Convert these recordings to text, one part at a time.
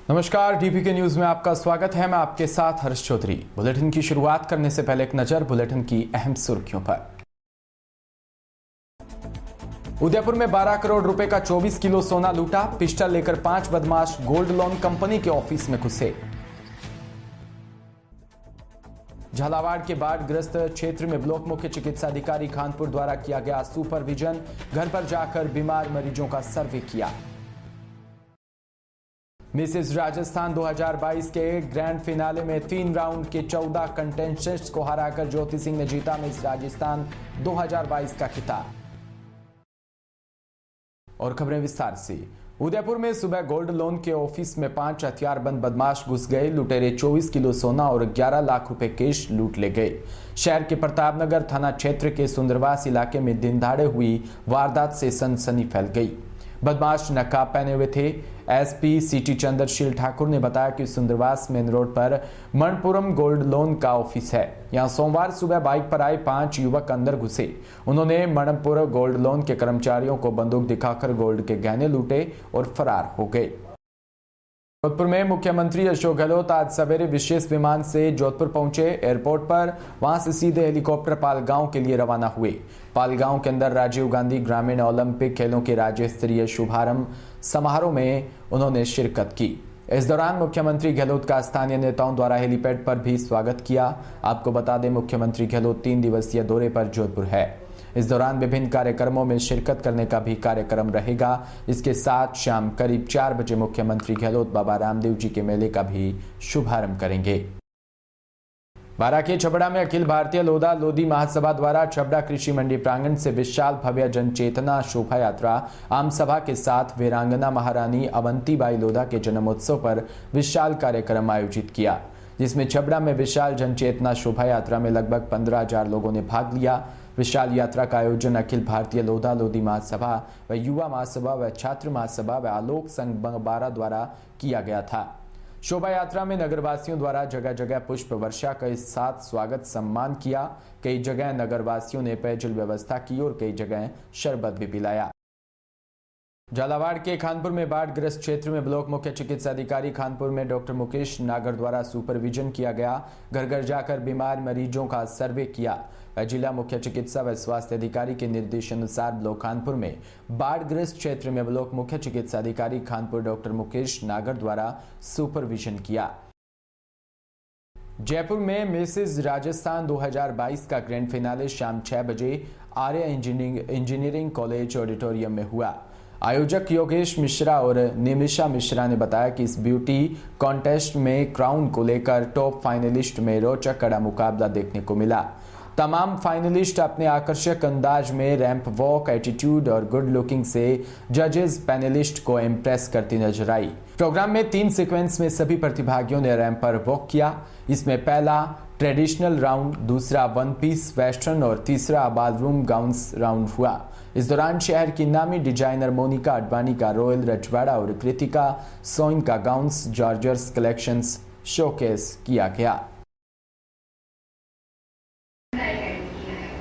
नमस्कार, DPK news में आपका स्वागत है। मैं आपके साथ हर्ष चौधरी। बुलेटिन की शुरुआत करने से पहले एक नजर बुलेटिन की अहम सुर्खियों पर। उदयपुर में 12 करोड़ रुपए का 24 किलो सोना लूटा। पिस्टल लेकर 5 बदमाश गोल्ड लोन कंपनी के ऑफिस में घुसे। झालावाड़ के बाढ़ ग्रस्त क्षेत्र में ब्लॉक मुख्य चिकित्सा अधिकारी खानपुर द्वारा किया गया सुपरविजन। घर पर जाकर बीमार मरीजों का सर्वे किया। मिसेस राजस्थान 2022 के ग्रैंड फिनाले में 3 राउंड के 14 कंटेस्टेंट्स को हराकर ज्योति सिंह ने जीता मिस राजस्थान 2022 का खिताब। और खबरें विस्तार से। उदयपुर में सुबह गोल्ड लोन के ऑफिस में 5 हथियारबंद बदमाश घुस गए। लुटेरे 24 किलो सोना और 11 लाख रुपए कैश लूट ले गए। शहर के प्रतापनगर थाना क्षेत्र के सुंदरवास इलाके में दिन दहाड़े हुई वारदात से सनसनी फैल गई। बदमाश नकाब पहने हुए थे। एसपी सिटी चंद्रशील ठाकुर ने बताया कि सुंदरवास मेन रोड पर मणपुरम गोल्ड लोन का ऑफिस है। यहां सोमवार सुबह बाइक पर आए 5 युवक अंदर घुसे। उन्होंने मणपुर गोल्ड लोन के कर्मचारियों को बंदूक दिखाकर गोल्ड के गहने लूटे और फरार हो गए। जोधपुर में मुख्यमंत्री अशोक गहलोत आज सवेरे विशेष विमान से जोधपुर पहुंचे। एयरपोर्ट पर वहां से सीधे हेलीकॉप्टर पालगांव के लिए रवाना हुए। पालगांव के अंदर राजीव गांधी ग्रामीण ओलंपिक खेलों के राज्य स्तरीय शुभारंभ समारोह में उन्होंने शिरकत की। इस दौरान मुख्यमंत्री गहलोत का स्थानीय नेताओं द्वारा हेलीपैड पर भी स्वागत किया। आपको बता दें, मुख्यमंत्री गहलोत 3 दिवसीय दौरे पर जोधपुर है। इस दौरान विभिन्न कार्यक्रमों में शिरकत करने का भी कार्यक्रम रहेगा। इसके साथ शाम करीब 4 बजे मुख्यमंत्री गहलोत बाबा रामदेव जी के मेले का भी शुभारंभ करेंगे। बारां के छबड़ा में अखिल भारतीय लोधा लोधी महासभा द्वारा छबड़ा कृषि मंडी प्रांगण से विशाल भव्य जन चेतना शोभा यात्रा आम सभा के साथ वीरांगना महारानी अवंतीबाई लोधा के जन्मोत्सव पर विशाल कार्यक्रम आयोजित किया, जिसमें छबड़ा में विशाल जन चेतना शोभा यात्रा में लगभग 15,000 लोगों ने भाग लिया। विशाल यात्रा का आयोजन अखिल भारतीय लोधा लोधी महासभा व युवा महासभा व छात्र महासभा व आलोक संघ बारां द्वारा किया गया था। शोभा यात्रा में नगरवासियों द्वारा जगह जगह पुष्प वर्षा के साथ स्वागत सम्मान किया। कई जगह नगरवासियों ने पेयजल व्यवस्था की और कई जगह शरबत भी पिलाया। झालावाड़ के खानपुर में बाढ़ ग्रस्त क्षेत्र में ब्लॉक मुख्य चिकित्सा अधिकारी खानपुर में डॉक्टर मुकेश नागर द्वारा सुपरविजन किया गया। घर घर जाकर बीमार मरीजों का सर्वे किया। जिला मुख्य चिकित्सा व स्वास्थ्य अधिकारी के निर्देशानुसार ब्लॉक खानपुर में बाढ़ ग्रस्त क्षेत्र में ब्लॉक मुख्य चिकित्सा अधिकारी खानपुर डॉक्टर मुकेश नागर द्वारा सुपरविजन किया। जयपुर में मिसेस राजस्थान 2022 का ग्रैंड फिनाले शाम 6 बजे आर्य इंजीनियरिंग कॉलेज ऑडिटोरियम में हुआ। आयोजक योगेश मिश्रा और निमिषा मिश्रा ने बताया कि इस ब्यूटी कॉन्टेस्ट में क्राउन को लेकर टॉप फाइनलिस्ट में रोचक कड़ा मुकाबला देखने को मिला। तमाम फाइनलिस्ट अपने आकर्षक अंदाज में रैंप वॉक, एटीट्यूड और गुड लुकिंग से जजेस पैनलिस्ट को इम्प्रेस करती नजर आई। प्रोग्राम में 3 सीक्वेंस में सभी प्रतिभागियों ने रैंप पर वॉक किया। इसमें पहला ट्रेडिशनल राउंड, दूसरा 1 पीस वेस्टर्न और तीसरा बालरूम गाउन्स राउंड हुआ। इस दौरान शहर की नामी डिजाइनर मोनिका अडवाणी का रॉयल रजवाड़ा और कृतिका सोइन का गाउन्स जॉर्जर्स कलेक्शंस शोकेस किया गया।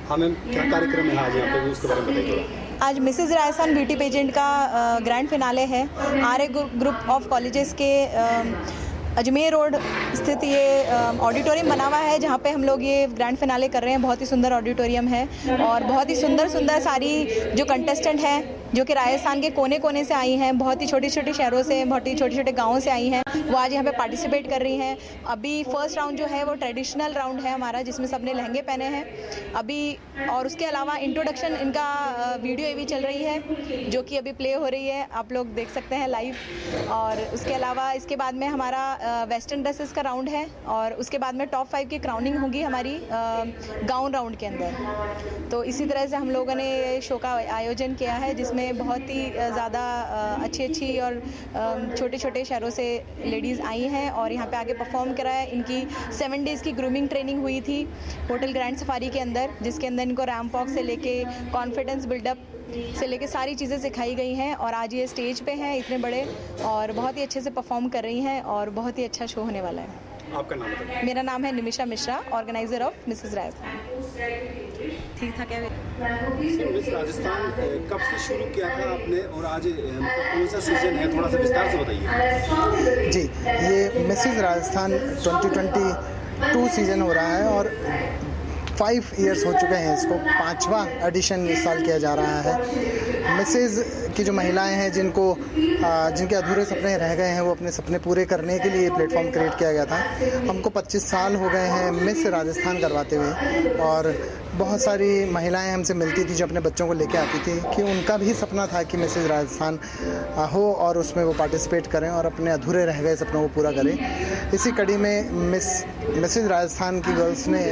हाँ मैम, क्या कार्यक्रम है आज यहाँ पे, उसके बारे में बताइए थोड़ा। आज मिसेस राजस्थान ब्यूटी पेजेंट का ग्रैंड फिनाले है। आर्य ग्रुप ऑफ कॉलेजेस के अजमेर रोड स्थित ये ऑडिटोरियम बना हुआ है, जहाँ पे हम लोग ये ग्रैंड फिनाले कर रहे हैं। बहुत ही सुंदर ऑडिटोरियम है और बहुत ही सुंदर सुंदर सारी जो कंटेस्टेंट हैं जो कि राजस्थान के कोने कोने से आई हैं, बहुत ही छोटे छोटे शहरों से, बहुत ही छोटे छोटे गाँवों से आई हैं, वो आज यहाँ पे पार्टिसिपेट कर रही हैं। अभी फर्स्ट राउंड जो है वो ट्रेडिशनल राउंड है हमारा, जिसमें सबने लहंगे पहने हैं अभी। और उसके अलावा इंट्रोडक्शन इनका वीडियो ये भी चल रही है जो कि अभी प्ले हो रही है, आप लोग देख सकते हैं लाइव। और उसके अलावा इसके बाद में हमारा वेस्टर्न ड्रेसेस का राउंड है और उसके बाद में टॉप 5 की क्राउनिंग होगी हमारी गाउन राउंड के अंदर। तो इसी तरह से हम लोगों ने शो का आयोजन किया है, जिसमें बहुत ही ज़्यादा अच्छी और छोटे छोटे शहरों से लेडीज़ आई हैं और यहाँ पे आके परफॉर्म करा है। इनकी 7 डेज़ की ग्रूमिंग ट्रेनिंग हुई थी होटल ग्रैंड सफारी के अंदर, जिसके अंदर इनको रैंप वॉक से लेके कॉन्फिडेंस बिल्डअप से लेके सारी चीज़ें सिखाई गई हैं और आज ये स्टेज पे हैं इतने बड़े और बहुत ही अच्छे से परफॉर्म कर रही हैं और बहुत ही अच्छा शो होने वाला है। आपका नाम बताइए। मेरा नाम है Nimisha Mishra, organiser of Mrs Rajasthan. ठीक था क्या? मिस राजस्थान कब से शुरू किया था आपने और आज मतलब कौन सा सीजन है, थोड़ा सा विस्तार से बताइए। जी, ये मिसेस राजस्थान 2022 सीज़न हो रहा है और 5 इयर्स हो चुके हैं इसको। 5वां एडिशन इस साल किया जा रहा है। मिसेस की जो महिलाएं हैं जिनके अधूरे सपने रह गए हैं, वो अपने सपने पूरे करने के लिए प्लेटफॉर्म क्रिएट किया गया था। हमको 25 साल हो गए हैं मिस राजस्थान करवाते हुए और बहुत सारी महिलाएं हमसे मिलती थी जो अपने बच्चों को लेके आती थी कि उनका भी सपना था कि मिसेस राजस्थान हो और उसमें वो पार्टिसिपेट करें और अपने अधूरे रह गए सपनों को पूरा करें। इसी कड़ी में मिसेस राजस्थान की गर्ल्स ने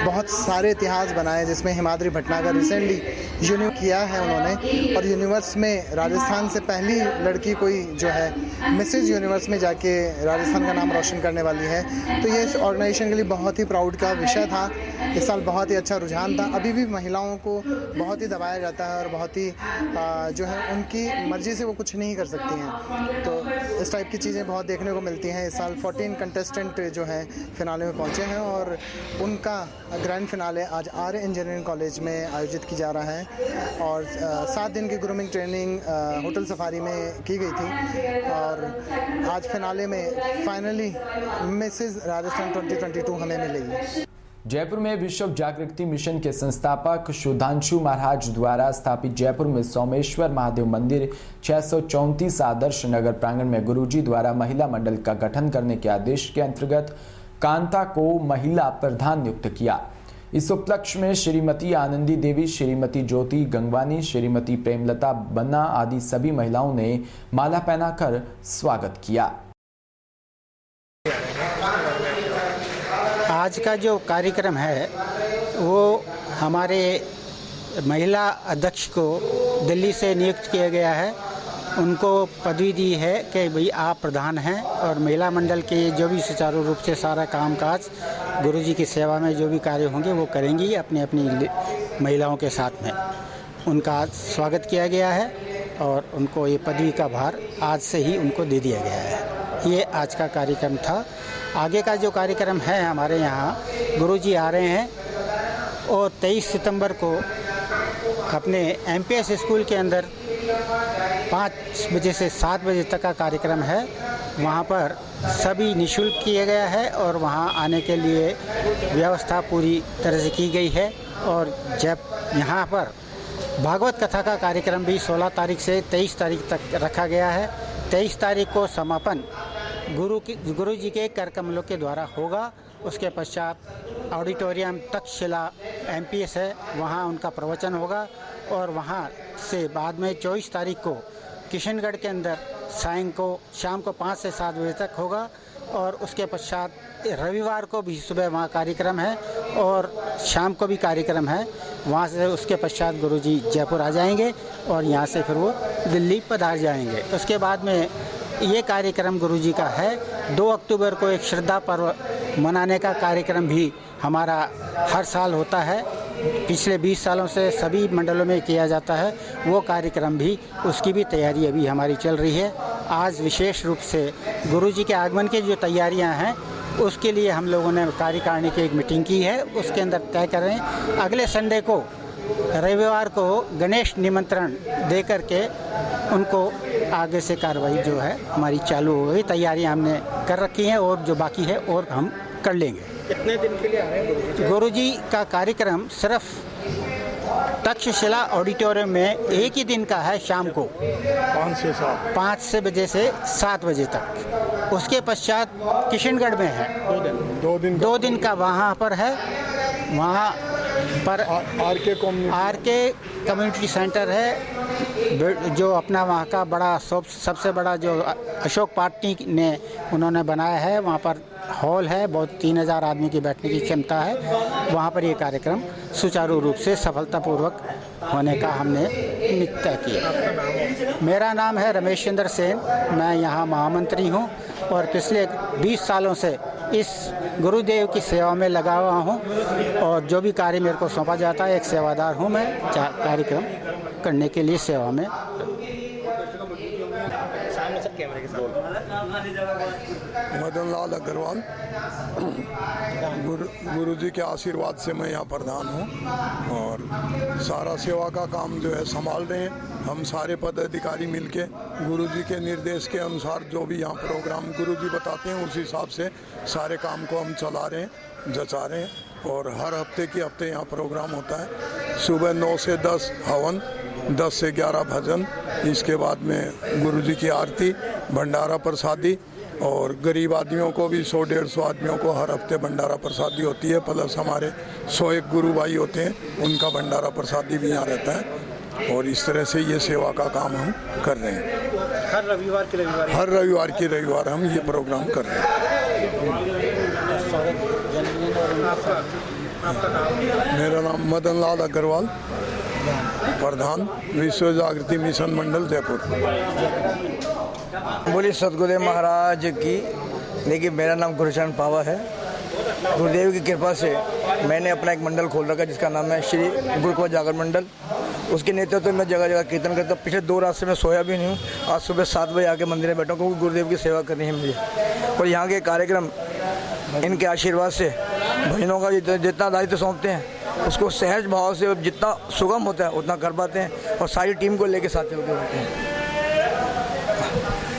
बहुत सारे इतिहास बनाए, जिसमें हिमाद्री भटनागर रिसेंटली यूनिवर्स किया है उन्होंने, और यूनिवर्स में राजस्थान से पहली लड़की कोई जो है मिसेस यूनिवर्स में जाके राजस्थान का नाम रोशन करने वाली है। तो ये इस ऑर्गेनाइजेशन के लिए बहुत ही प्राउड का विषय था। इस साल बहुत ही अच्छा रुझान था। अभी भी महिलाओं को बहुत ही दबाया जाता है और बहुत ही जो है उनकी मर्जी से वो कुछ नहीं कर सकती हैं। तो इस टाइप की चीज़ें बहुत देखने को मिलती हैं। इस साल 14 कंटेस्टेंट जो हैं फिनाले में पहुँचे हैं और उनका ग्रैंड फिनाले आज आर्य इंजीनियरिंग कॉलेज में आयोजित की जा रहा है और 7 दिन की ग्रूमिंग ट्रेनिंग होटल सफारी में की गई थी और आज फिनाले में फाइनली मिसेस राजस्थान 2022 हमें मिलेगी। जयपुर में विश्व जागृति मिशन के संस्थापक सुधांशु महाराज द्वारा स्थापित जयपुर में सोमेश्वर महादेव मंदिर 634 आदर्श नगर प्रांगण में गुरुजी द्वारा महिला मंडल का गठन करने के आदेश के अंतर्गत कांता को महिला प्रधान नियुक्त किया। इस उपलक्ष्य में श्रीमती आनंदी देवी, श्रीमती ज्योति गंगवानी, श्रीमती प्रेमलता बन्ना आदि सभी महिलाओं ने माला पहनाकर स्वागत किया। आज का जो कार्यक्रम है वो हमारे महिला अध्यक्ष को दिल्ली से नियुक्त किया गया है। उनको पदवी दी है कि भाई आप प्रधान हैं और महिला मंडल के जो भी सुचारू रूप से सारा कामकाज गुरुजी की सेवा में जो भी कार्य होंगे वो करेंगी अपनी अपनी महिलाओं के साथ में। उनका स्वागत किया गया है और उनको ये पदवी का भार आज से ही उनको दे दिया गया है। ये आज का कार्यक्रम था। आगे का जो कार्यक्रम है हमारे यहाँ गुरुजी आ रहे हैं और 23 सितंबर को अपने MPS स्कूल के अंदर 5 बजे से 7 बजे तक का कार्यक्रम है। वहाँ पर सभी निःशुल्क किया गया है और वहाँ आने के लिए व्यवस्था पूरी तरह से की गई है। और जब यहाँ पर भागवत कथा का कार्यक्रम भी 16 तारीख से 23 तारीख तक रखा गया है। 23 तारीख को समापन गुरु जी के कर कमलों के द्वारा होगा। उसके पश्चात ऑडिटोरियम तक्षशिला MPS है, वहाँ उनका प्रवचन होगा और वहाँ से बाद में 24 तारीख को किशनगढ़ के अंदर शाम को 5 से 7 बजे तक होगा। और उसके पश्चात रविवार को भी सुबह वहाँ कार्यक्रम है और शाम को भी कार्यक्रम है। वहाँ से उसके पश्चात गुरुजी जयपुर आ जाएंगे और यहाँ से फिर वो दिल्ली पधार जाएंगे। उसके बाद में ये कार्यक्रम गुरुजी का है। 2 अक्टूबर को एक श्रद्धा पर्व मनाने का कार्यक्रम भी हमारा हर साल होता है। पिछले 20 सालों से सभी मंडलों में किया जाता है। वो कार्यक्रम भी, उसकी भी तैयारी अभी हमारी चल रही है। आज विशेष रूप से गुरुजी के आगमन की जो तैयारियां हैं उसके लिए हम लोगों ने कार्यकारिणी की एक मीटिंग की है। उसके अंदर तय कर रहे हैं अगले संडे को, रविवार को गणेश निमंत्रण दे करके उनको आगे से कार्रवाई जो है हमारी चालू हो गई। तैयारियां हमने कर रखी हैं और जो बाकी है और हम कर लेंगे। कितने दिन के लिए आ रहे हैं गुरुजी का कार्यक्रम सिर्फ तक्षशिला ऑडिटोरियम में एक ही दिन का है, शाम को 5 बजे से 7 बजे तक। उसके पश्चात किशनगढ़ में है 2 दिन का वहाँ पर है। वहाँ पर आरके कम्युनिटी सेंटर है जो अपना वहाँ का बड़ा सबसे बड़ा जो अशोक पार्टी ने उन्होंने बनाया है। वहाँ पर हॉल है, बहुत 3000 आदमी की बैठने की क्षमता है। वहाँ पर ये कार्यक्रम सुचारू रूप से सफलतापूर्वक होने का हमने तय किया। मेरा नाम है रमेश चंद्र सेन, मैं यहाँ महामंत्री हूँ और पिछले 20 सालों से इस गुरुदेव की सेवा में लगा हुआ हूँ और जो भी कार्य मेरे को सौंपा जाता है, एक सेवादार हूँ मैं, कार्यक्रम करने के लिए सेवा में। कैमरे के साथ। मदन लाल अग्रवाल, गुरुजी के आशीर्वाद से मैं यहाँ प्रधान हूँ और सारा सेवा का काम जो है संभाल रहे हैं। हम सारे पदाधिकारी मिलके गुरुजी के निर्देश के अनुसार जो भी यहाँ प्रोग्राम गुरुजी बताते हैं उस हिसाब से सारे काम को हम चला रहे हैं, जचा रहे हैं। और हर हफ्ते के हफ्ते यहाँ प्रोग्राम होता है। सुबह 9 से 10 हवन, 10 से 11 भजन, इसके बाद में गुरुजी की आरती, भंडारा प्रसादी और गरीब आदमियों को भी 100-150 आदमियों को हर हफ्ते भंडारा प्रसादी होती है। प्लस हमारे 101 गुरु भाई होते हैं, उनका भंडारा प्रसादी भी यहाँ रहता है। और इस तरह से ये सेवा का काम हम कर रहे हैं। हर रविवार की रविवार हम ये प्रोग्राम कर रहे हैं। आपका नाम? मेरा नाम मदन लाल अग्रवाल, प्रधान विश्व जागृति मिशन मंडल जयपुर। बोली सतगुरुदेव महाराज की। देखिए, मेरा नाम गुरुचरण पावा है। गुरुदेव की कृपा से मैंने अपना एक मंडल खोल रखा है जिसका नाम है श्री गुरुकुल जागरण मंडल। उसके नेतृत्व में जगह जगह कीर्तन करता हूँ। पिछले 2 रात से मैं सोया भी नहीं हूँ। आज सुबह 7 बजे आके मंदिर में बैठा हूँ क्योंकि गुरुदेव की सेवा करनी है मुझे। और यहाँ के कार्यक्रम इनके आशीर्वाद से भजनों का जितना दायित्व सौंपते हैं उसको सहज भाव से जितना सुगम होता है उतना कर पाते हैं और सारी टीम को लेके साथ चलते रहते हैं।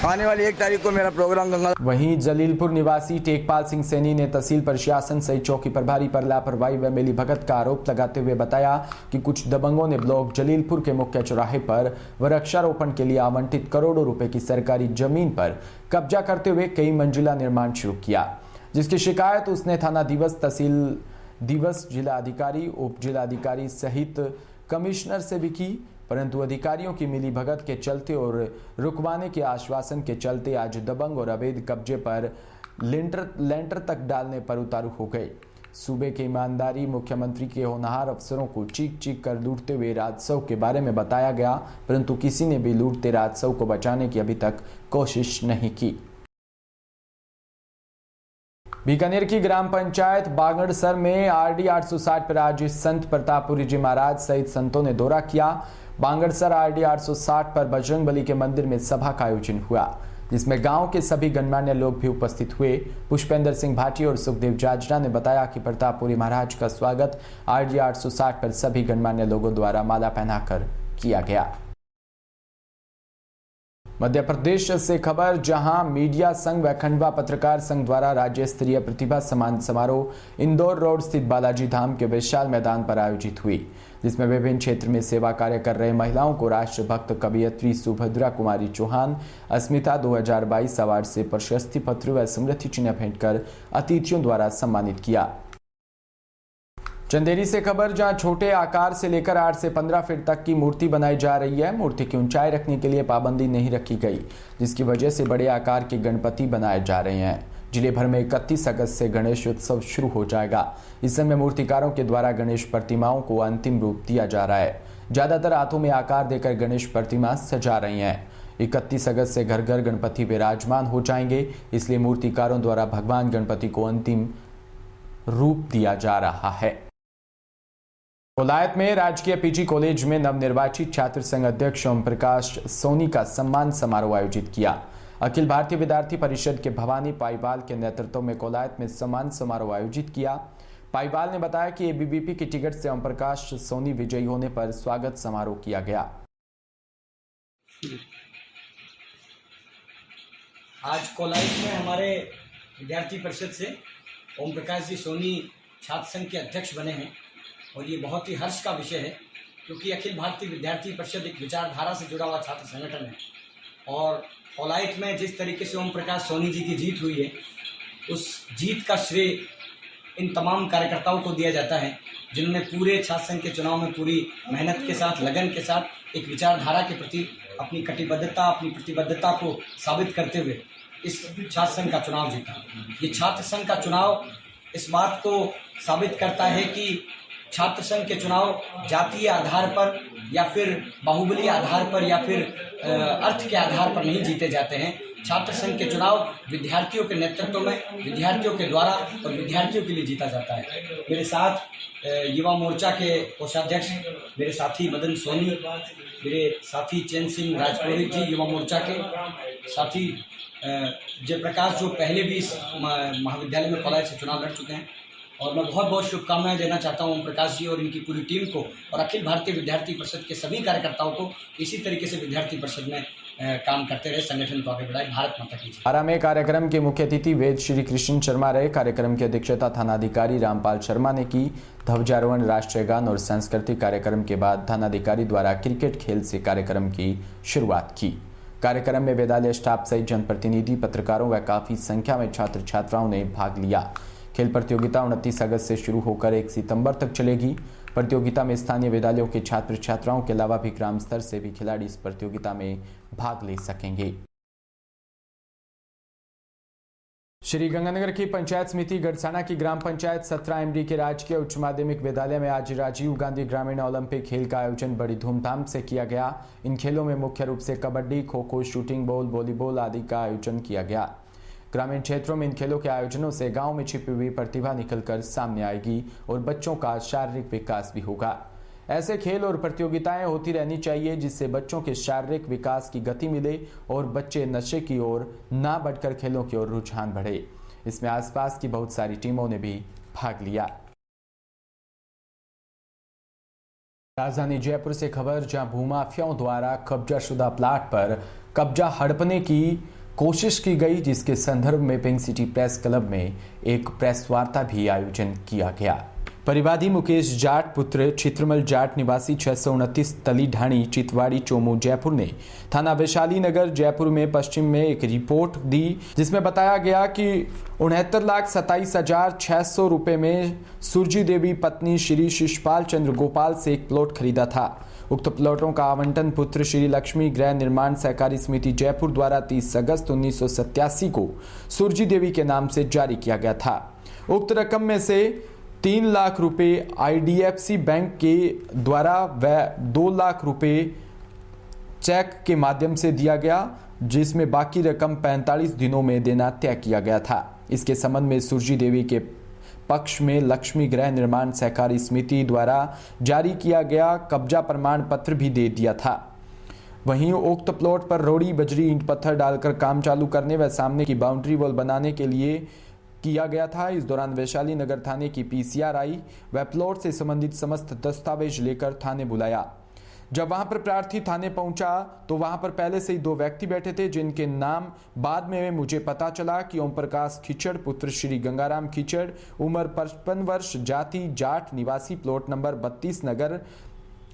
आने वाली 1 तारीख को मेरा प्रोग्राम गंगा। वहीं जलीलपुर निवासी टेकपाल सिंह सैनी ने तहसील प्रशासन सहित चौकी प्रभारी पर लापरवाही व मिलीभगत का आरोप लगाते हुए बताया कि कुछ दबंगों ने ब्लॉक जलीलपुर के मुख्य चौराहे पर वृक्षारोपण के लिए आवंटित करोड़ों रुपए की सरकारी जमीन पर कब्जा करते हुए कई मंजिला निर्माण शुरू किया, जिसकी शिकायत उसने थाना दिवस, तहसील दिवस, जिलाधिकारी, उप जिलाधिकारी सहित कमिश्नर से भी की। परंतु अधिकारियों की मिलीभगत के चलते और रुकवाने के आश्वासन के चलते आज दबंग और अवैध कब्जे पर लेंटर तक डालने पर उतारू हो गए। सूबे की ईमानदारी, मुख्यमंत्री के होनहार अफसरों को चीख चीख कर लूटते हुए राजस्व के बारे में बताया गया, परंतु किसी ने भी लूटते राजस्व को बचाने की अभी तक कोशिश नहीं की। बीकानेर की ग्राम पंचायत बागड़सर में आरडी 860 पर आज संत प्रतापपुरी जी महाराज सहित संतों ने दौरा किया। बागड़सर आरडी 860 पर बजरंगबली के मंदिर में सभा का आयोजन हुआ, जिसमें गांव के सभी गणमान्य लोग भी उपस्थित हुए। पुष्पेंद्र सिंह भाटी और सुखदेव जाजरा ने बताया कि प्रतापपुरी महाराज का स्वागत आरडी 860 पर सभी गणमान्य लोगों द्वारा माला पहनाकर किया गया। मध्य प्रदेश से खबर, जहां मीडिया संघ व खंडवा पत्रकार संघ द्वारा राज्य स्तरीय प्रतिभा सम्मान समारोह इंदौर रोड स्थित बालाजी धाम के विशाल मैदान पर आयोजित हुई, जिसमें विभिन्न क्षेत्र में सेवा कार्य कर रहे महिलाओं को राष्ट्रभक्त कवयित्री सुभद्रा कुमारी चौहान अस्मिता 2022 अवार्ड से प्रशस्ति पत्र व स्मृति चिन्ह भेंट कर अतिथियों द्वारा सम्मानित किया। चंदेरी से खबर, जहां छोटे आकार से लेकर 8 से 15 फीट तक की मूर्ति बनाई जा रही है। मूर्ति की ऊंचाई रखने के लिए पाबंदी नहीं रखी गई, जिसकी वजह से बड़े आकार के गणपति बनाए जा रहे हैं। जिले भर में 31 अगस्त से गणेश उत्सव शुरू हो जाएगा। इस समय मूर्तिकारों के द्वारा गणेश प्रतिमाओं को अंतिम रूप दिया जा रहा है। ज्यादातर हाथों में आकार देकर गणेश प्रतिमा सजा रही हैं। 31 अगस्त से घर घर गणपति विराजमान हो जाएंगे, इसलिए मूर्तिकारों द्वारा भगवान गणपति को अंतिम रूप दिया जा रहा है। कोलायत में राजकीय पीजी कॉलेज में नवनिर्वाचित छात्र संघ अध्यक्ष ओम प्रकाश सोनी का सम्मान समारोह आयोजित किया। अखिल भारतीय विद्यार्थी परिषद के भवानी पाईवाल के नेतृत्व में कोलायत में सम्मान समारोह आयोजित किया। पाईवाल ने बताया कि एबीवीपी की टिकट से ओम प्रकाश सोनी विजयी होने पर स्वागत समारोह किया गया। आज कोलायत में हमारे विद्यार्थी परिषद से ओम प्रकाश जी सोनी छात्र संघ के अध्यक्ष बने हैं और ये बहुत ही हर्ष का विषय है, क्योंकि अखिल भारतीय विद्यार्थी परिषद एक विचारधारा से जुड़ा हुआ छात्र संगठन है और कोलायत में जिस तरीके से ओम प्रकाश सोनी जी की जीत हुई है, उस जीत का श्रेय इन तमाम कार्यकर्ताओं को दिया जाता है, जिन्होंने पूरे छात्र संघ के चुनाव में पूरी मेहनत के साथ, लगन के साथ एक विचारधारा के प्रति अपनी कटिबद्धता, अपनी प्रतिबद्धता को साबित करते हुए इस छात्र संघ का चुनाव जीता। ये छात्र संघ का चुनाव इस बात को साबित करता है कि छात्र संघ के चुनाव जातीय आधार पर या फिर बाहुबली आधार पर या फिर अर्थ के आधार पर नहीं जीते जाते हैं, छात्र संघ के चुनाव विद्यार्थियों के नेतृत्व में, विद्यार्थियों के द्वारा और विद्यार्थियों के लिए जीता जाता है। मेरे साथ युवा मोर्चा के कोषाध्यक्ष मेरे साथी मदन सोनी, मेरे साथी चैन सिंह राजपुरोहित जी युवा मोर्चा के, साथी जयप्रकाश जो पहले भी इस महाविद्यालय में कॉलेज से चुनाव लड़ चुके हैं। और मैं बहुत बहुत शुभकामनाएं देना चाहता हूं ओम प्रकाश जी और इनकी पूरी टीम को और अखिल भारतीय विद्यार्थी परिषद के सभी कार्यकर्ताओं को इसी तरीके से विद्यार्थी परिषद में काम करते रहे, संगठन को आगे बढ़ाए। भारत माता की जय। आरा में कार्यक्रम के मुख्य अतिथि वेद श्री कृष्ण शर्मा रहे। कार्यक्रम की अध्यक्षता थानाधिकारी रामपाल शर्मा ने की। ध्वजारोहण, राष्ट्रीय गान और सांस्कृतिक कार्यक्रम के बाद थानाधिकारी द्वारा क्रिकेट खेल से कार्यक्रम की शुरुआत की। कार्यक्रम में विद्यालय स्टाफ सहित जनप्रतिनिधि, पत्रकारों व काफी संख्या में छात्र छात्राओं ने भाग लिया। खेल प्रतियोगिता 29 अगस्त से शुरू होकर 1 सितंबर तक चलेगी। प्रतियोगिता में स्थानीय विद्यालयों के छात्र छात्राओं के अलावा भी ग्राम स्तर से भी खिलाड़ी इस प्रतियोगिता में भाग ले सकेंगे। श्री गंगानगर की पंचायत समिति गढ़साना की ग्राम पंचायत 17 MD के राजकीय उच्च माध्यमिक विद्यालय में आज राजीव गांधी ग्रामीण ओलंपिक खेल का आयोजन बड़ी धूमधाम से किया गया। इन खेलों में मुख्य रूप से kabaddi, kho kho, shooting ball, volleyball आदि का आयोजन किया गया। ग्रामीण क्षेत्रों में इन खेलों के आयोजनों से गांव में छिपी हुई प्रतिभा निकलकर सामने आएगी और बच्चों का शारीरिक विकास भी होगा। ऐसे खेल और प्रतियोगिताएं होती रहनी चाहिए जिससे बच्चों के शारीरिक विकास की गति मिले और बच्चे नशे की ओर ना बढ़कर खेलों की ओर रुझान बढ़े। इसमें आसपास की बहुत सारी टीमों ने भी भाग लिया। राजधानी जयपुर से खबर, जहां भूमाफियाओं द्वारा कब्जाशुदा प्लाट पर कब्जा हड़पने की कोशिश की गई, जिसके संदर्भ में पिंक सिटी प्रेस क्लब में एक प्रेस वार्ता भी आयोजन किया गया। परिवादी मुकेश जाट पुत्र चित्रमल जाट निवासी 629 तली ढाणी चितवाड़ी चोमू जयपुर ने थाना वैशाली नगर जयपुर में पश्चिम में एक रिपोर्ट दी, जिसमें बताया गया कि 69,27,600 रुपए में सुरजी देवी पत्नी श्री शिषपाल चंद्र गोपाल से एक प्लॉट खरीदा था। उक्त प्लॉटों का आवंटन पुत्र श्री लक्ष्मी गृह निर्माण सहकारी समिति जयपुर द्वारा 30 अगस्त 1987 को सुरजी देवी के नाम से जारी किया गया था। उक्त रकम में से 3 लाख रुपए IDFC बैंक के द्वारा व 2 लाख रुपए चेक के माध्यम से दिया गया, जिसमें बाकी रकम 45 दिनों में देना तय किया गया था। इसके संबंध में सुरजी देवी के पक्ष में लक्ष्मी गृह निर्माण सहकारी समिति द्वारा जारी किया गया कब्जा प्रमाण पत्र भी दे दिया था। वहीं उक्त प्लॉट पर रोड़ी, बजरी, ईंट पत्थर डालकर काम चालू करने व सामने की बाउंड्री वॉल बनाने के लिए किया गया था। इस दौरान वैशाली नगर थाने की PCR आई व प्लॉट से संबंधित समस्त दस्तावेज लेकर थाने बुलाया। जब वहां पर प्रार्थी थाने पहुंचा तो वहां पर पहले से ही 2 व्यक्ति बैठे थे, जिनके नाम बाद में मुझे पता चला कि ओम प्रकाश खिचड़ पुत्र श्री गंगाराम खिचड़, उम्र 55 वर्ष, जाति जाट, निवासी प्लॉट नंबर 32 नगर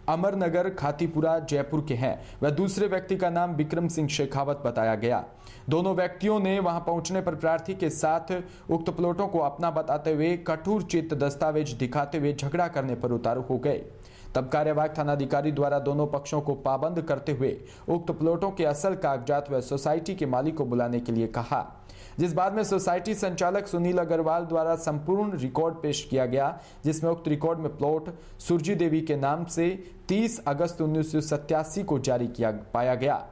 अमरनगर खातीपुरा जयपुर के हैं। वह दूसरे व्यक्ति का नाम विक्रम सिंह शेखावत बताया गया। दोनों व्यक्तियों ने वहां पहुंचने पर प्रार्थी के साथ उक्त प्लॉटों को अपना बताते हुए कठोर चित्त दस्तावेज दिखाते हुए झगड़ा करने पर उतारू हो गए। तब कार्यवाहक थानाधिकारी द्वारा दोनों पक्षों को पाबंद करते हुए उक्त प्लॉटों के असल कागजात व सोसाइटी के मालिक को बुलाने के लिए कहा, जिस बाद में सोसाइटी संचालक सुनील अग्रवाल द्वारा संपूर्ण रिकॉर्ड पेश किया गया, जिसमें उक्त रिकॉर्ड में प्लॉट सुरजी देवी के नाम से 30 अगस्त 1987 को जारी किया पाया गया।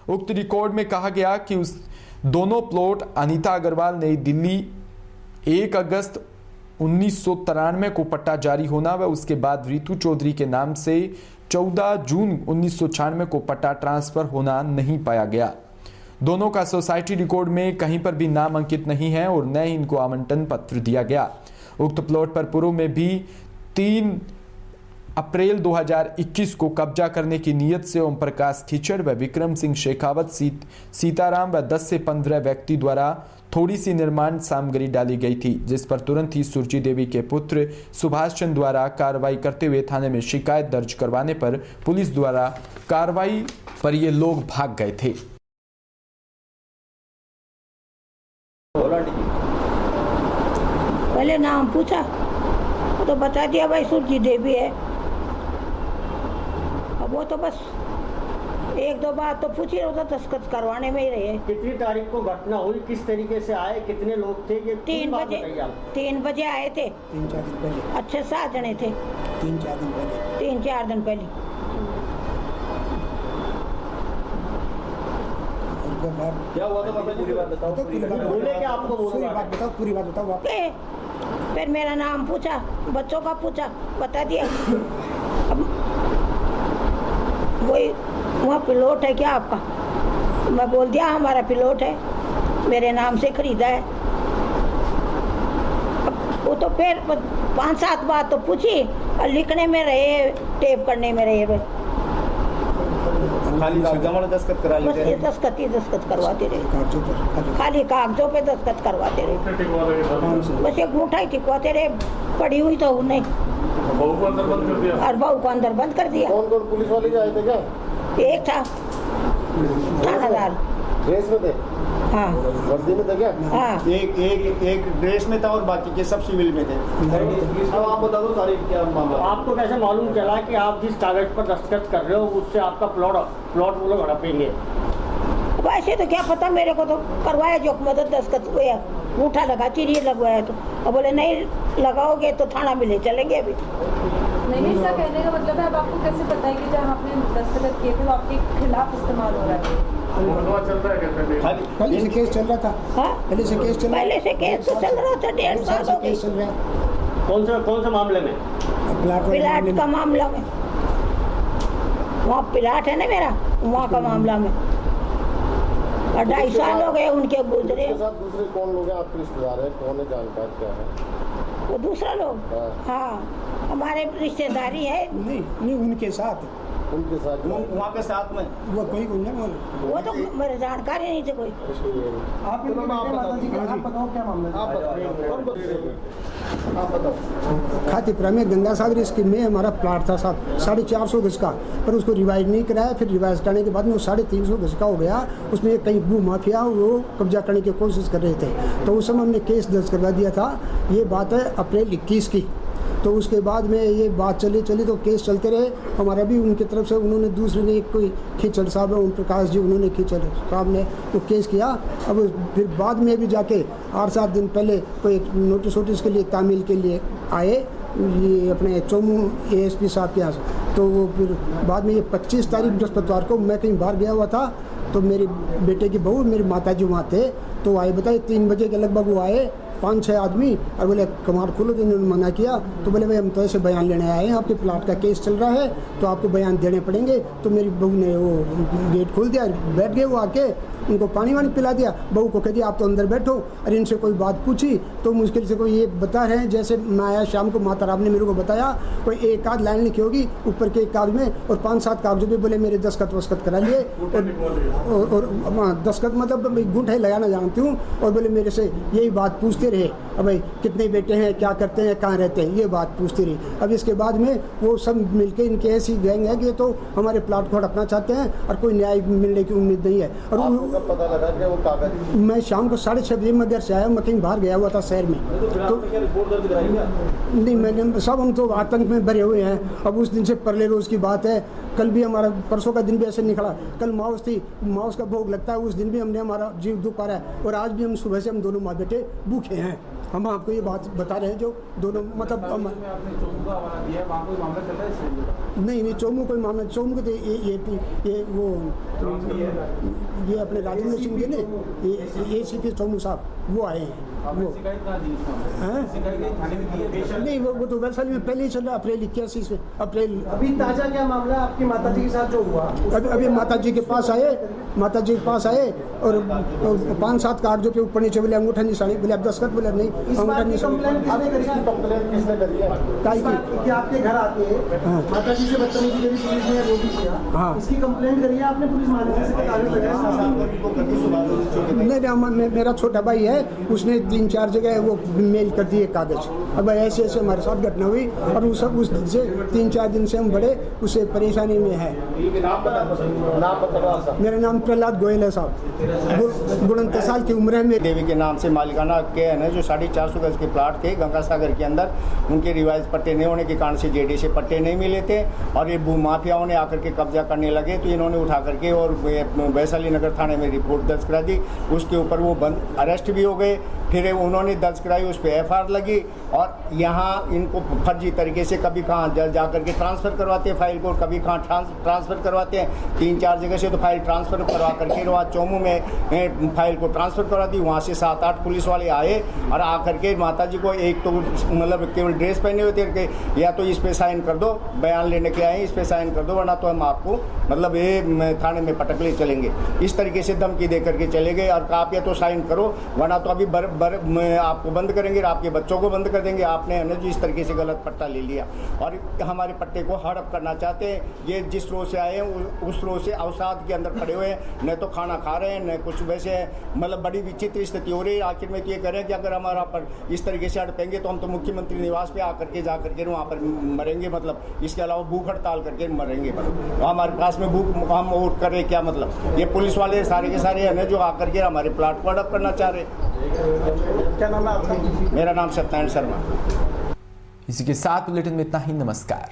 उक्त रिकॉर्ड में कहा गया कि उस दोनों प्लॉट अनीता अग्रवाल नई दिल्ली 1 अगस्त 1993 को पट्टा जारी होना व उसके बाद रितु चौधरी के नाम से 14 जून 1996 को पट्टा ट्रांसफर होना नहीं पाया गया। दोनों का सोसाइटी रिकॉर्ड में कहीं पर भी नाम अंकित नहीं है और न ही इनको आवंटन पत्र दिया गया। उक्त प्लॉट पर पूर्व में भी 3 अप्रैल 2021 को कब्जा करने की नीयत से ओम प्रकाश खिचड़ व विक्रम सिंह शेखावत, सीताराम व 10 से 15 व्यक्ति द्वारा थोड़ी सी निर्माण सामग्री डाली गई थी, जिस पर तुरंत ही सुरजी देवी के पुत्र सुभाष चंद्र द्वारा कार्रवाई करते हुए थाने में शिकायत दर्ज करवाने पर पुलिस द्वारा कार्रवाई पर ये लोग भाग गए थे। पहले नाम पूछा तो बता दिया भाई सुरजी देवी है। अब वो तो बस 1-2 बार तो पूछी रहा था, दस्तखत करवाने में ही रहे। कितनी तारीख को घटना हुई, किस तरीके से आए, कितने लोग थे? ये 3 बजे आए थे। 3-4 दिन पहले। अच्छे 7 जने थे। 3-4 दिन पहले। 3-4 दिन पहले। क्या हुआ था पूरी बात बताओ। बोले क्या आपको, पूरी बात बताओ, पूरी बात बताओ। फिर मेरा नाम पूछा, बच्चों का पूछा, बता दिया। अब वही वहाँ पिलोट है क्या आपका? मैं बोल दिया हमारा पिलोट है, मेरे नाम से खरीदा है। वो तो फिर 5-7 बात तो पूछी और लिखने में रहे, टेप करने में रहे, बस खाली कागजों में दस्तखत करा लेते हैं। दस्तखत करवाते रहे, खाली कागजों पे दस्तखत करवाते रहे, बस एक अंगूठा ही टिकवाते रहे। पड़ी हुई तो नहीं, बहू को अंदर बंद कर दिया। और बहू को अंदर बंद कर दिया। कौन कौन पुलिस वाले जो आए थे क्या? एक था थानादार, ड्रेस में थे? हाँ वर्दी में थे क्या? हाँ। एक ड्रेस में था और बाकी के सब सिविल में थे। अब आप बता दो सारी क्या मामला। आपको कैसे मालूम चला कि आप जिस कागज पर दस्तखत कर रहे हो उससे आपका प्लॉट वो लोग हड़पेंगे? वैसे तो क्या पता, मेरे को तो करवाया जो मदद दस्तखत हुए, अंगूठा लगा, चिरी लगवाया तो अब बोले नहीं लगाओगे तो थाना में ले चलेंगे। अभी नहीं, इसका कहने का मतलब है अब आपको कैसे पता है कि जहाँ आपने दस्तखत किए थे वो आपके खिलाफ इस्तेमाल हो रहा है? चल रहा है पहले से केस चल रहा था। हाँ? पहले से केस तो चल रहा था, 1.5 साल हो गए। कौन से मामले में? प्लाट का मामला में, वहाँ प्लाट है ना मेरा, वहाँ का मामला में। और 2.5 साल हो गए उनके गुजरे। दूसरे कौन लोग हैं आपके रिश्तेदार हैं? कौन है, जानकार क्या है? वो दूसरा लोग, हाँ हमारे रिश्तेदारी है। नहीं उनके साथ वहाँ के साथ में वो कोई नहीं, वो तो मेरे जानकारी नहीं थे कोई। आप बताओ क्या मामला है? आप बताओ। खातीपुरा में गंगा सागर स्कीम में हमारा प्लाट था साहब 450 गज का, पर उसको रिवाइज नहीं कराया। फिर रिवाइज कराने के बाद में वो 350 गज का हो गया। उसमें कई भू माफिया वो कब्जा करने की कोशिश कर रहे थे, तो उस समय हमने केस दर्ज करवा दिया था। ये बात है अप्रैल 21 की। तो उसके बाद में ये बात चली तो केस चलते रहे। हमारा भी उनकी तरफ से उन्होंने दूसरे ने कोई खिचड़ साहब है, ओम प्रकाश जी, उन्होंने खिचड़ साहब ने वो केस किया। अब फिर बाद में भी जाके 8-7 दिन पहले कोई नोटिस के लिए तामील के लिए आए, ये अपने चोमू ASP साहब के यहाँ। तो वो फिर बाद में ये 25 तारीख बृहस्पतिवार को मैं कहीं बाहर गया हुआ था, तो मेरे बेटे की बहू मेरी माता जी वहाँ थे, तो आए बताए 3 बजे के लगभग वो आए 5-6 आदमी, और बोले कमार खोलो। तो इन्होंने मना किया, तो बोले भाई हम तो ऐसे बयान लेने आए हैं, आपके प्लाट का केस चल रहा है तो आपको बयान देने पड़ेंगे। तो मेरी बहू ने वो गेट खोल दिया, बैठ गए वो आके, उनको पानी वानी पिला दिया। बहू को कह दिया आप तो अंदर बैठो। और इनसे कोई बात पूछी तो मुश्किल से कोई ये बता रहे हैं, जैसे मैं आया शाम को, माता राम ने मेरे को बताया कोई 1-8 लाइन लिखी होगी ऊपर के एक कागज में, और 5-7 कागजों पे बोले मेरे दस्तखत करा लिए। और दस्तखत मतलब अंगूठा लगाना जानती हूँ। और बोले मेरे से यही बात पूछते रहे, अब भाई कितने बेटे हैं, क्या करते हैं, कहाँ रहते हैं, ये बात पूछती रही। अब इसके बाद में वो सब मिलके इनकी ऐसी गैंग है कि तो हमारे प्लाट को हड़पना चाहते हैं और कोई न्याय मिलने की उम्मीद नहीं है। और पता लगा कि वो कागज, मैं शाम को 6:30 बजे मैं घर से आया, मैं कहीं बाहर गया हुआ था शहर में। तो नहीं, मैंने सब हम तो आतंक में भरे हुए हैं। अब उस दिन से परले रोज की बात है, कल भी हमारा परसों का दिन भी ऐसे निकला। कल माउस थी, माउस का भोग लगता है, उस दिन भी हमने हमारा जीव दुख पा रहा है। और आज भी हम सुबह से हम दोनों माँ बेटे भूखे हैं। हम आपको ये बात बता रहे हैं जो दोनों मतलब नहीं चोमू कोई मामला, चोमू के ये वो ये अपने राजेंद्र सिंह जी ने ACP चोमू साहब वो आए हैं। वो नहीं वो तो वैशाली में पहले ही चल रहा, अप्रैल 81 से अप्रैल। अभी ताजा क्या मामला आपकी माता जी के साथ जो हुआ? अभी माता जी के पास आए और 5-7 कागजों के ऊपर नीचे बोले अंगूठा निशानी, बोले अब दस्तखत, बोले नहीं अंगूठा निशानी। किसने करी है? कि आपके घर आके माता जी से बदतमीजी करी, पुलिस ने वो भी किया। हाँ, इसकी कंप्लेंट करी है आपने पुलिस महानिदेशक से? कागज लगाया? नहीं, मेरा छोटा भाई है, उसने 3-4 जगह वो मेल कर दिए कागज। अब ऐसे हमारे साथ घटना हुई और उस दिन से 3-4 दिन से हम बड़े उससे परेशानी में है। मेरा नाम प्रहलाद गोयल है साहब, 49 साल की उम्र है मेरी। देवी के नाम से मालिकाना के है जो 450 गज के प्लाट थे गंगा सागर के अंदर, उनके रिवाइज पट्टे नहीं होने के कारण से JD से पट्टे नहीं मिले थे और ये भू माफियाओं ने आकर के कब्जा करने लगे। तो इन्होंने उठा करके और वैशाली नगर थाने में रिपोर्ट दर्ज करा दी। उसके ऊपर वो अरेस्ट भी हो गए। फिर फिर उन्होंने दर्ज कराई, उस पर FIR लगी और यहाँ इनको फर्जी तरीके से कभी कहाँ जा करके ट्रांसफ़र करवाते हैं फाइल को, कभी कहाँ ट्रांसफ़र करवाते हैं। 3-4 जगह से तो फाइल ट्रांसफ़र करवा करके वहाँ चोमू में फाइल को ट्रांसफ़र करवा दी। वहाँ से 7-8 पुलिस वाले आए और आकर के माता जी को एक तो मतलब केवल ड्रेस पहने हुए थे, या तो इस पर साइन कर दो, बयान लेने के आए इस पर साइन कर दो, वरना तो हम आपको मतलब ये थाने में पटक ले चलेंगे। इस तरीके से धमकी दे करके चले गए और कहा आप या तो साइन करो, वरना तो अभी आपको बंद करेंगे, आपके बच्चों को बंद कर देंगे। आपने है ना जो इस तरीके से गलत पट्टा ले लिया और हमारे पट्टे को हड़प करना चाहते हैं। ये जिस रोज से आए हैं उस रोज से अवसाद के अंदर खड़े हुए हैं, न तो खाना खा रहे हैं न कुछ, वैसे मतलब बड़ी विचित्र स्थिति हो रही है। आखिर में ये करें कि अगर हमारा पर इस तरीके से अड़पेंगे तो हम तो मुख्यमंत्री निवास पे आकर के जा करके वहाँ पर मरेंगे, मतलब इसके अलावा भूख हड़ताल करके मरेंगे। मतलब हमारे पास में भूख हम और करें क्या, मतलब ये पुलिस वाले सारे के सारे हैं जो आकर के हमारे प्लाट को हड़प करना चाह रहे। क्या नाम है आपका? मेरा नाम सत्यनारायण शर्मा। इसी के साथ बुलेटिन में इतना ही। नमस्कार।